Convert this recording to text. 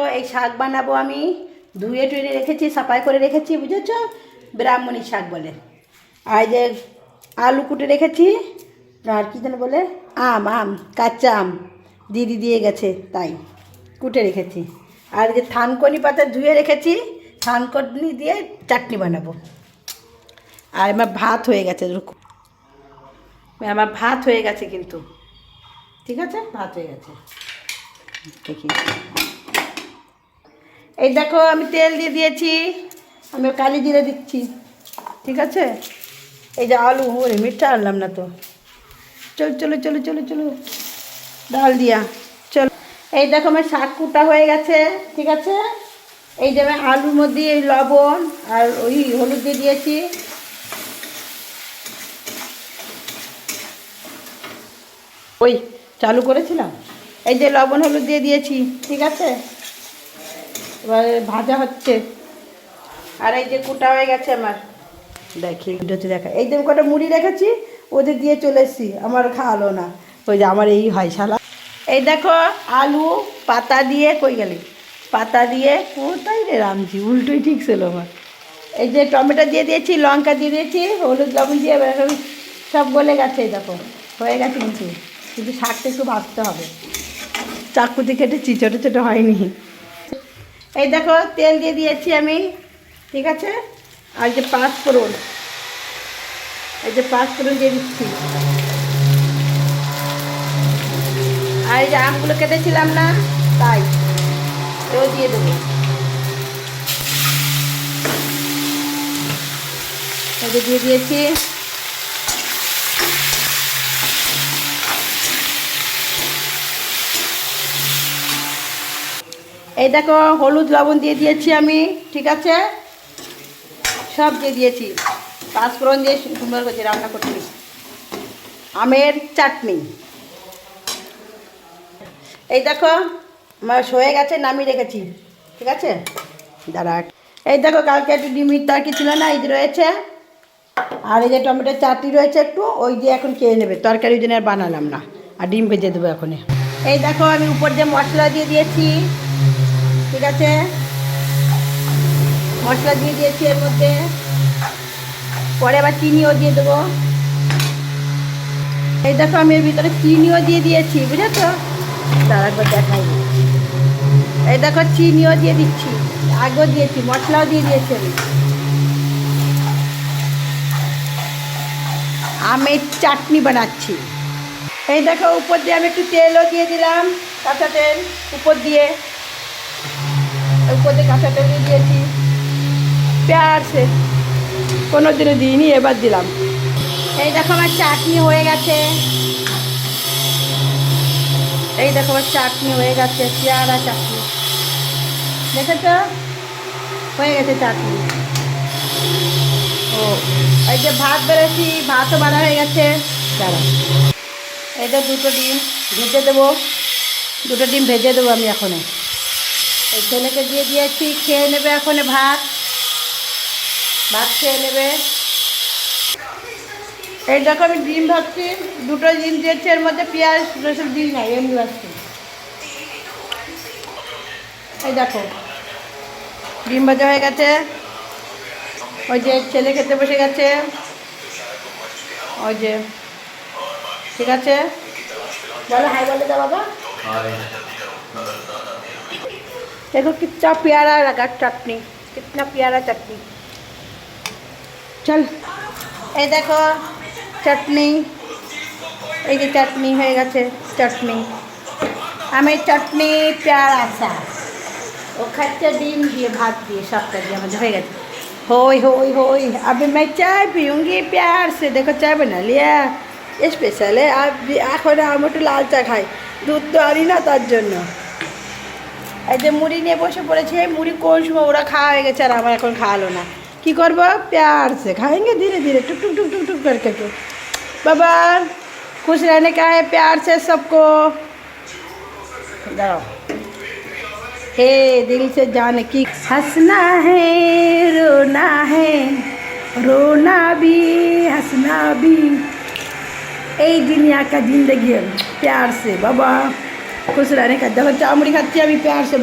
তো এই শাক বানাবো আমি, ধুয়ে টুয়ে রেখেছি, সাফাই করে রেখেছি, বুঝেছ? ব্রাহ্মণী শাক বলে। আর যে আলু কুটে রেখেছি, আর কী যেন বলে, আম কাঁচা আম দিদি দিয়ে গেছে, তাই কুটে রেখেছি। আর যে থানকনি পাতা ধুয়ে রেখেছি, থানকনি দিয়ে চাটনি বানাবো। আর আমার ভাত হয়ে গেছে, আমার ভাত হয়ে গেছে কিন্তু, ঠিক আছে, ভাত হয়ে গেছে। দেখি, এই দেখো আমি তেল দিয়ে দিয়েছি, আমি কালি জিরে দিচ্ছি, ঠিক আছে। এই যে আলু, ওরে মিঠা আনলাম না তো, চলো চলো চলো চলো চলো ডাল দিয়া চলো। এই দেখো আমার শাক কুটা হয়ে গেছে, ঠিক আছে। এই যে আমি আলুর মধ্যে এই লবণ আর ওই হলুদ দিয়ে দিয়েছি। ওই চালু করেছিলাম, এই যে লবণ হলুদ দিয়ে দিয়েছি, ঠিক আছে। এবার ভাজা হচ্ছে, আর এই যে কুটা হয়ে গেছে আমার, দেখি ভিডিওতে দেখা। এই যে কটা মুড়ি রেখেছি, ওদের দিয়ে চলে এসেছি, আমার খাওয়ালো না, ওই যে আমার এই হয় শালা। এই দেখো আলু পাতা দিয়ে, কই গেলি পাতা দিয়ে, কোথায় রে রামজি, উল্টোই ঠিক ছিল আমার। এই যে টমেটো দিয়ে দিয়েছি, লঙ্কা দিয়ে দিয়েছি, হলুদ লবণ দিয়ে সব গলে গেছে। এই দেখো হয়ে গেছে, কিন্তু কিন্তু শাকটা একটু ভাজতে হবে, চাকুতে কেটেছি, ছোটো ছোটো হয়নি। এই দেখো তেল দিয়ে দিয়েছি আমি, ঠিক আছে। আর যে পাঁচফোড়ন, এই যে পাঁচফোড়ন দিয়ে দিচ্ছি। আর এই যে আমগুলো কেটেছিলাম না, তাই এও দিয়ে দেবো। এই যে দিয়ে দিয়েছি। এই দেখো হলুদ লবণ দিয়ে দিয়েছি আমি, ঠিক আছে, সব দিয়ে দিয়েছি। পাঁচফোড়ন দিয়ে সুন্দর করে রান্না করছি আমের চাটনি। এই দেখো আমার হয়ে গেছে, নামিয়ে রেখেছি, ঠিক আছে। দাঁড়া, এই দেখো কালকে একটু ডিমের তরকারি ছিল না, এই যে রয়েছে। আর এই যে টমেটোর চাটনি রয়েছে একটু, ওই দিয়ে এখন খেয়ে নেবে, তরকারি জন্য আর বানালাম না। আর ডিম ভেজে দেবো এখনই। এই দেখো আমি উপর দিয়ে মশলা দিয়ে দিয়েছি, ঠিক আছে, মশলা দিয়ে দিয়েছি এর মধ্যে। পরে আবার চিনিও দিয়ে দেবো। এই দেখো আমি এর ভিতরে চিনিও দিয়ে দিয়েছি, বুঝেছো? তার একবার দেখাই, এই দেখো চিনিও দিয়ে দিচ্ছি, আগেও দিয়েছি, মশলাও দিয়ে দিয়েছি আমি। আমের চাটনি বানাচ্ছি। এই দেখো উপর দিয়ে আমি একটু তেলও দিয়ে দিলাম, কাঁচা তেল উপর দিয়ে, কাঁচা তেল দিয়ে দিয়েছি। পেঁয়াজ কোনো দিনে দিইনি, এবার দিলাম। এই দেখো আমার চাটনি হয়ে গেছে, এই দেখো আমার চাটনি হয়ে গেছে, পেয়ারা চাটনি, দেখেছ? হয়ে গেছে চাটনি। ও এই যে ভাত বেড়েছি, ভাতও বাড়া হয়ে গেছে। দাঁড়া, এই তো দুটো ডিম ভেজে দেবো, দুটো ডিম ভেজে দেবো আমি এখনো। এই ছেলেকে দিয়ে দিয়েছি, খেয়ে নেবে এখন ভাত, ভাত খেয়ে নেবে। এই দেখো আমি ডিম ভাজছি, দুটো ডিম দিয়েছি, এর মধ্যে পেঁয়াজ রসুন দিই নাই, এমনি ভাজছি। এই দেখো ডিম ভাজা হয়ে গেছে। ওই যে ছেলে খেতে বসে গেছে, ওই যে, ঠিক আছে, বলো হাই, বলে দাও বাবা। देखो कितना प्यारा लगा चटनी, कितना प्यारा चटनी। चल এই দেখো চাটনি, এই যে চাটনি হয়ে গেছে, চাটনি আমের চাটনি, পেয়ারা सा। ও খাচ্ছে ডিম দিয়ে, ভাত দিয়ে, সবটা দিয়ে আমাদের হয়ে গেছে। होई होई होई, अभी मैं चाय पीऊँगी प्यार से। देखो चाय बना लिया, स्पेशल है। अब এখন আমি একটু লাল চা খাই, দুধ তো আনি না তার জন্য। এই যে মুড়ি নিয়ে বসে পড়েছে, মুড়ি কোন সময় ওরা খাওয়া হয়ে গেছে, আর আমার এখন খাওয়ালো না। কি করবো, प्यार से खाएंगे, धीरे धीरे, टुक टुक टुक टुक टुक करके। बाबा खुश रहने का है, प्यार से सबको। दाओ हे दिल से जान की, हंसना है रोना है, रोना भी हंसना भी, এই दुनिया का जिंदगी है प्यार से। बाबा खुश रहने का। देखो चामुड़ी खाती, अभी प्यार से।